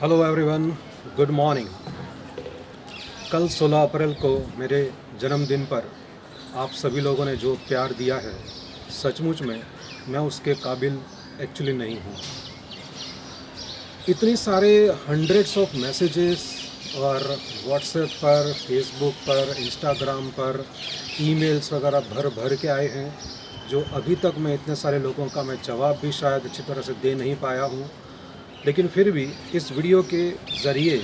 Hello everyone, good morning. कल 16 अप्रैल को मेरे जन्मदिन पर आप सभी लोगों ने जो प्यार दिया है, सचमुच में मैं उसके काबिल एक्चुअली नहीं हूँ। इतनी सारे हंड्रेड्स ऑफ मैसेजेस और व्हाट्सएप पर, फेसबुक पर, इंस्टाग्राम पर ईमेल्स वगैरह भर भर के आए हैं, जो अभी तक मैं इतने सारे लोगों का मैं जवाब भी शायद अच्छी तरह से दे नहीं पाया हूँ। लेकिन फिर भी इस वीडियो के ज़रिए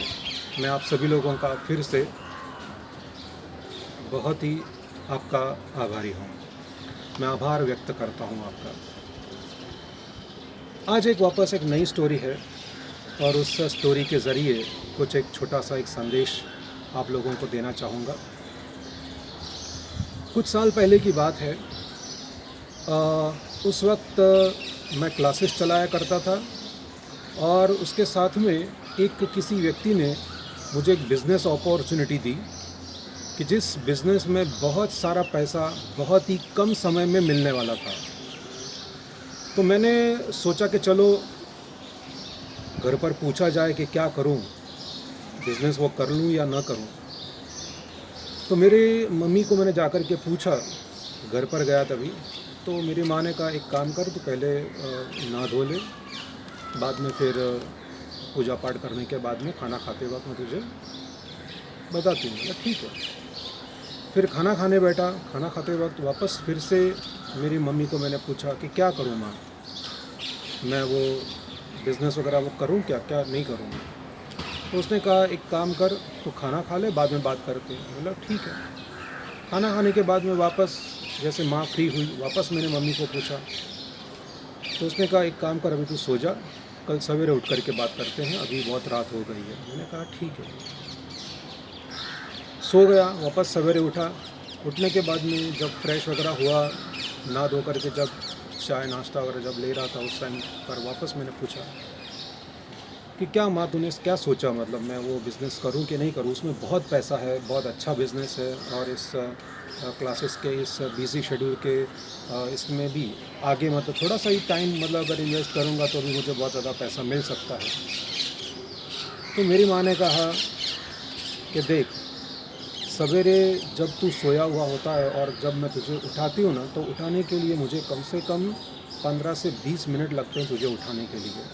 मैं आप सभी लोगों का फिर से बहुत ही आपका आभारी हूँ। मैं आभार व्यक्त करता हूँ आपका। आज वापस एक नई स्टोरी है और उस स्टोरी के ज़रिए कुछ एक छोटा सा एक संदेश आप लोगों को देना चाहूँगा। कुछ साल पहले की बात है। उस वक्त मैं क्लासेस चलाया करता था और उसके साथ में एक किसी व्यक्ति ने मुझे एक बिज़नेस अपॉर्चुनिटी दी कि जिस बिज़नेस में बहुत सारा पैसा बहुत ही कम समय में मिलने वाला था। तो मैंने सोचा कि चलो घर पर पूछा जाए कि क्या करूं, बिज़नेस वो कर लूं या ना करूं। तो मेरे मम्मी को मैंने जाकर के पूछा, घर पर गया तभी। तो मेरी माँ ने कहा एक काम कर, तो पहले नहा धो ले, बाद में फिर पूजा पाठ करने के बाद में खाना खाते वक्त मैं तुझे बताती हूँ। ठीक है। फिर खाना खाने बैठा। खाना खाते वक्त वापस फिर से मेरी मम्मी को मैंने पूछा कि क्या करूँ माँ, मैं वो बिज़नेस वगैरह वो करूँ क्या क्या नहीं करूँ। तो उसने कहा एक काम कर, तो खाना खा ले, बाद में बात करते हैं। बोला ठीक है। खाना खाने के बाद में वापस जैसे माँ फ्री हुई, वापस मैंने मम्मी को पूछा। तो उसने कहा एक काम कर, अभी तू सो जा, कल सवेरे उठ कर के बात करते हैं, अभी बहुत रात हो गई है। मैंने कहा ठीक है। सो गया। वापस सवेरे उठा। उठने के बाद में जब फ्रेश वगैरह हुआ, नहा धो करके जब चाय नाश्ता वगैरह जब ले रहा था, उस टाइम पर वापस मैंने पूछा कि क्या माँ तूने क्या सोचा, मतलब मैं वो बिज़नेस करूँ कि नहीं करूँ, उसमें बहुत पैसा है, बहुत अच्छा बिज़नेस है और इस क्लासेस के इस बिज़ी शेड्यूल के इसमें भी आगे मतलब थोड़ा सा ही टाइम मतलब अगर इन्वेस्ट करूँगा तो भी मुझे बहुत ज़्यादा पैसा मिल सकता है। तो मेरी माँ ने कहा कि देख, सवेरे जब तू सोया हुआ होता है और जब मैं तुझे उठाती हूँ ना, तो उठाने के लिए मुझे कम से कम 15 से 20 मिनट लगते हैं तुझे उठाने के लिए।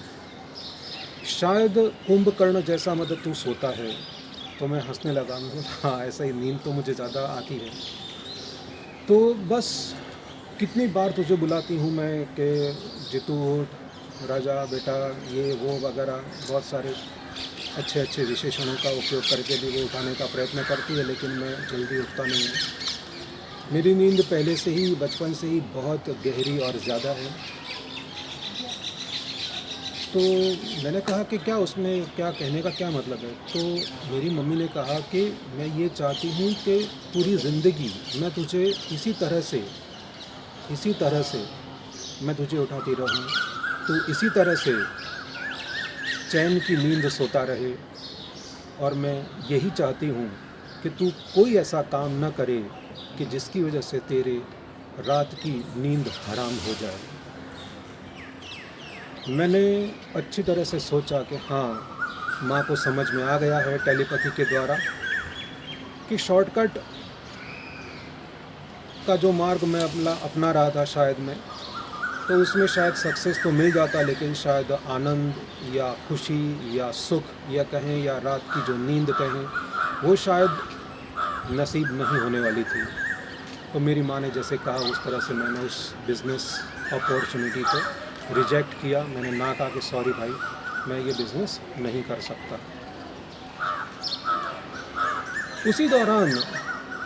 शायद कुंभकर्ण जैसा मतलब तू सोता है। तो मैं हंसने लगा। मैं बोला हाँ, ऐसा ही, नींद तो मुझे ज़्यादा आती है। तो बस कितनी बार तुझे बुलाती हूँ मैं कि जितू उठ, राजा बेटा, ये वो वगैरह बहुत सारे अच्छे अच्छे विशेषणों का उपयोग करके भी वो उठाने का प्रयत्न करती है, लेकिन मैं जल्दी उठता नहीं हूँ। मेरी नींद पहले से ही, बचपन से ही बहुत गहरी और ज़्यादा है। तो मैंने कहा कि क्या उसमें क्या कहने का क्या मतलब है। तो मेरी मम्मी ने कहा कि मैं ये चाहती हूँ कि पूरी ज़िंदगी मैं तुझे इसी तरह से मैं तुझे उठाती रहूँ, तो इसी तरह से चैन की नींद सोता रहे। और मैं यही चाहती हूँ कि तू कोई ऐसा काम न करे कि जिसकी वजह से तेरे रात की नींद हराम हो जाए। मैंने अच्छी तरह से सोचा कि हाँ, माँ को समझ में आ गया है टेलीपैथी के द्वारा कि शॉर्टकट का जो मार्ग मैं अपना रहा था शायद मैं, तो उसमें शायद सक्सेस तो मिल जाता, लेकिन शायद आनंद या खुशी या सुख या कहें या रात की जो नींद कहें, वो शायद नसीब नहीं होने वाली थी। तो मेरी माँ ने जैसे कहा उस तरह से मैंने उस बिज़नेस अपॉर्चुनिटी को रिजेक्ट किया। मैंने ना कहा कि सॉरी भाई, मैं ये बिज़नेस नहीं कर सकता। उसी दौरान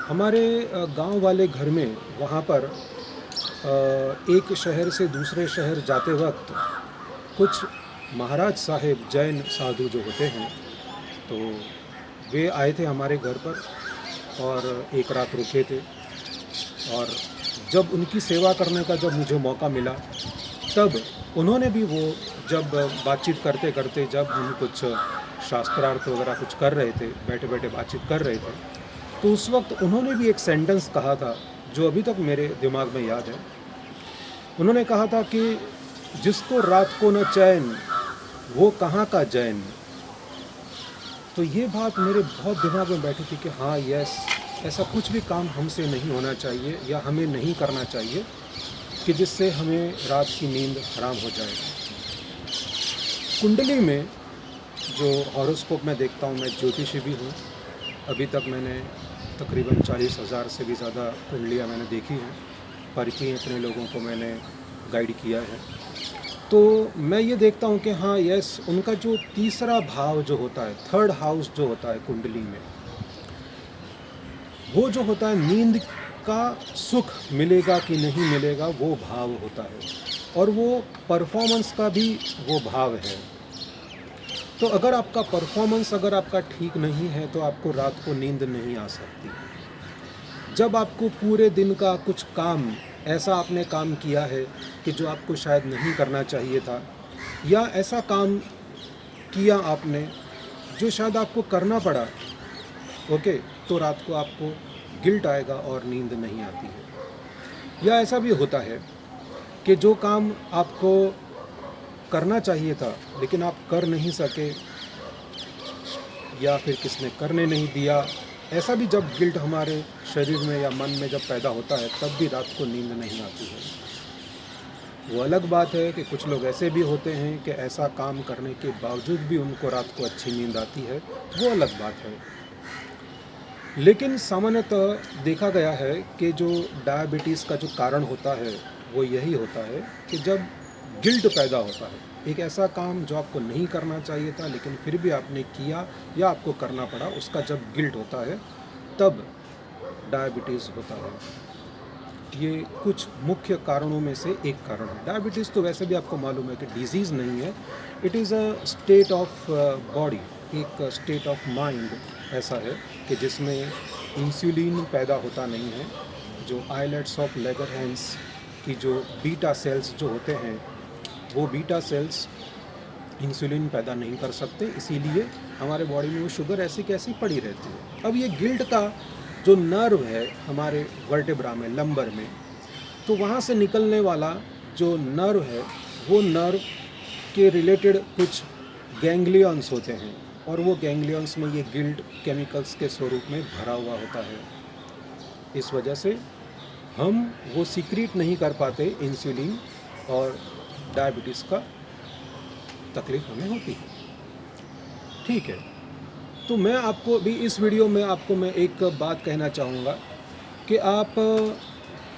हमारे गांव वाले घर में, वहाँ पर एक शहर से दूसरे शहर जाते वक्त कुछ महाराज साहेब जैन साधु जो होते हैं, तो वे आए थे हमारे घर पर और एक रात रुके थे। और जब उनकी सेवा करने का जब मुझे मौका मिला, तब उन्होंने भी वो जब बातचीत करते करते, जब हम कुछ शास्त्रार्थ वगैरह कुछ कर रहे थे, बैठे बैठे बातचीत कर रहे थे, तो उस वक्त उन्होंने भी एक सेंटेंस कहा था जो अभी तक मेरे दिमाग में याद है। उन्होंने कहा था कि जिसको रात को न चैन वो कहाँ का जैन। तो ये बात मेरे बहुत दिमाग में बैठी थी कि हाँ यस, ऐसा कुछ भी काम हमसे नहीं होना चाहिए या हमें नहीं करना चाहिए कि जिससे हमें रात की नींद हराम हो जाए। कुंडली में जो हॉरोस्कोप मैं देखता हूँ, मैं ज्योतिषी भी हूँ। अभी तक मैंने तकरीबन 40,000 से भी ज़्यादा कुंडलियाँ मैंने देखी हैं, परखी हैं, अपने लोगों को मैंने गाइड किया है। तो मैं ये देखता हूँ कि हाँ यस, उनका जो तीसरा भाव जो होता है, थर्ड हाउस जो होता है कुंडली में, वो जो होता है नींद का सुख मिलेगा कि नहीं मिलेगा वो भाव होता है, और वो परफॉर्मेंस का भी वो भाव है। तो अगर आपका परफॉर्मेंस अगर आपका ठीक नहीं है तो आपको रात को नींद नहीं आ सकती। जब आपको पूरे दिन का कुछ काम, ऐसा आपने काम किया है कि जो आपको शायद नहीं करना चाहिए था, या ऐसा काम किया आपने जो शायद आपको करना पड़ा, ओके, तो रात को आपको गिल्ट आएगा और नींद नहीं आती है। या ऐसा भी होता है कि जो काम आपको करना चाहिए था लेकिन आप कर नहीं सके, या फिर किसने करने नहीं दिया, ऐसा भी जब गिल्ट हमारे शरीर में या मन में जब पैदा होता है तब भी रात को नींद नहीं आती है। वो अलग बात है कि कुछ लोग ऐसे भी होते हैं कि ऐसा काम करने के बावजूद भी उनको रात को अच्छी नींद आती है, वो अलग बात है। लेकिन सामान्यतः देखा गया है कि जो डायबिटीज़ का जो कारण होता है वो यही होता है कि जब गिल्ट पैदा होता है, एक ऐसा काम जो आपको नहीं करना चाहिए था लेकिन फिर भी आपने किया या आपको करना पड़ा, उसका जब गिल्ट होता है तब डायबिटीज़ होता है। ये कुछ मुख्य कारणों में से एक कारण है। डायबिटीज़ तो वैसे भी आपको मालूम है कि डिजीज़ नहीं है, it is a state of body, एक स्टेट ऑफ माइंड ऐसा है कि जिसमें इंसुलिन पैदा होता नहीं है। जो आइलेट्स ऑफ लैगरहैंस की जो बीटा सेल्स जो होते हैं, वो बीटा सेल्स इंसुलिन पैदा नहीं कर सकते, इसीलिए हमारे बॉडी में वो शुगर ऐसी कैसी पड़ी रहती है। अब ये गिल्ट का जो नर्व है हमारे वर्टेब्रा में, लंबर में, तो वहाँ से निकलने वाला जो नर्व है, वो नर्व के रिलेटेड कुछ गैंग्लियंस होते हैं, और वो गैंग्लियंस में ये गिल्ट केमिकल्स के स्वरूप में भरा हुआ होता है। इस वजह से हम वो सीक्रेट नहीं कर पाते इंसुलिन, और डायबिटीज़ का तकलीफ़ हमें होती है। ठीक है, तो मैं आपको भी इस वीडियो में आपको मैं एक बात कहना चाहूँगा कि आप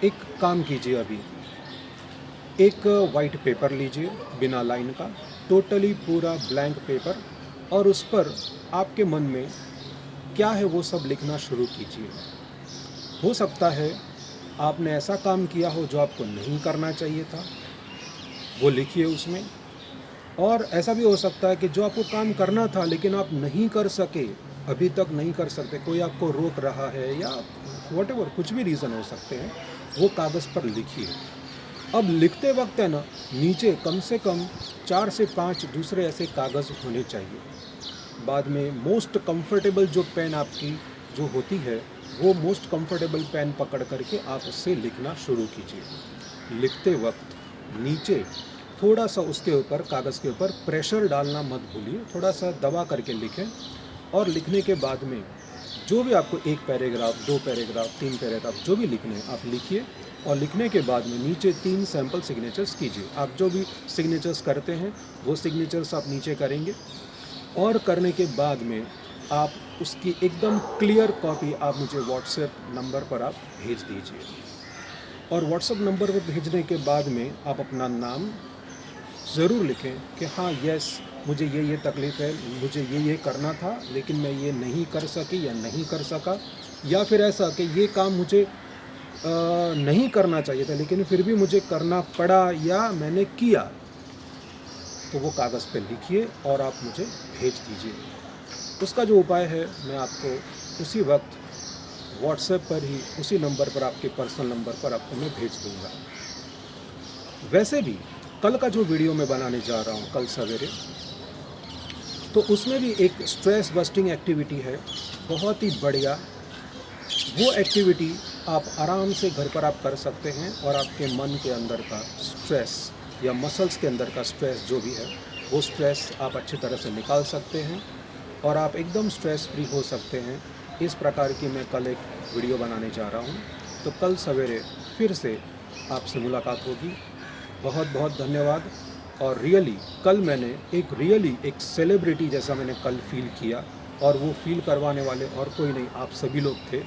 एक काम कीजिए। अभी एक वाइट पेपर लीजिए बिना लाइन का, टोटली पूरा ब्लैंक पेपर, और उस पर आपके मन में क्या है वो सब लिखना शुरू कीजिए। हो सकता है आपने ऐसा काम किया हो जो आपको नहीं करना चाहिए था, वो लिखिए उसमें। और ऐसा भी हो सकता है कि जो आपको काम करना था लेकिन आप नहीं कर सके, अभी तक नहीं कर सकते, कोई आपको रोक रहा है या व्हाटएवर, कुछ भी रीज़न हो सकते हैं, वो कागज़ पर लिखिए। अब लिखते वक्त है ना, नीचे कम से कम 4 से 5 दूसरे ऐसे कागज़ होने चाहिए। बाद में मोस्ट कंफर्टेबल जो पेन आपकी जो होती है, वो मोस्ट कंफर्टेबल पेन पकड़ करके आप उससे लिखना शुरू कीजिए। लिखते वक्त नीचे थोड़ा सा उसके ऊपर, कागज़ के ऊपर प्रेशर डालना मत भूलिए, थोड़ा सा दबा करके लिखें। और लिखने के बाद में जो भी आपको 1 पैराग्राफ, 2 पैराग्राफ, 3 पैराग्राफ जो भी लिखने हैं आप लिखिए। और लिखने के बाद में नीचे 3 सैंपल सिग्नेचर्स कीजिए। आप जो भी सिग्नेचर्स करते हैं वो सिग्नेचर्स आप नीचे करेंगे, और करने के बाद में आप उसकी एकदम क्लियर कॉपी आप मुझे व्हाट्सएप नंबर पर आप भेज दीजिए। और व्हाट्सएप नंबर पर भेजने के बाद में आप अपना नाम ज़रूर लिखें कि हाँ यस, मुझे ये तकलीफ़ है, मुझे ये करना था लेकिन मैं ये नहीं कर सकी या नहीं कर सका, या फिर ऐसा कि ये काम मुझे नहीं करना चाहिए था लेकिन फिर भी मुझे करना पड़ा या मैंने किया। तो वो कागज़ पे लिखिए और आप मुझे भेज दीजिए। उसका जो उपाय है मैं आपको उसी वक्त व्हाट्सएप पर ही, उसी नंबर पर, आपके पर्सनल नंबर पर आपको मैं भेज दूँगा। वैसे भी कल का जो वीडियो मैं बनाने जा रहा हूँ कल सवेरे, तो उसमें भी एक स्ट्रेस बस्टिंग एक्टिविटी है, बहुत ही बढ़िया। वो एक्टिविटी आप आराम से घर पर आप कर सकते हैं, और आपके मन के अंदर का स्ट्रेस या मसल्स के अंदर का स्ट्रेस जो भी है, वो स्ट्रेस आप अच्छी तरह से निकाल सकते हैं। और आप एकदम स्ट्रेस फ्री हो सकते हैं। इस प्रकार की मैं कल एक वीडियो बनाने जा रहा हूँ। तो कल सवेरे फिर से आपसे मुलाकात होगी। बहुत बहुत धन्यवाद। और रियली कल मैंने एक सेलिब्रिटी जैसा मैंने कल फील किया, और वो फील करवाने वाले और कोई नहीं, आप सभी लोग थे।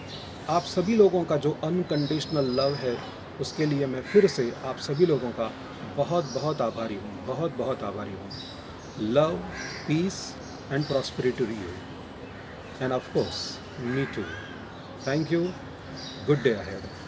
आप सभी लोगों का जो अनकंडीशनल लव है, उसके लिए मैं फिर से आप सभी लोगों का बहुत बहुत आभारी हूँ, बहुत बहुत आभारी हूँ। Love, peace and prosperity to you, and of course me too. Thank you. Good day ahead.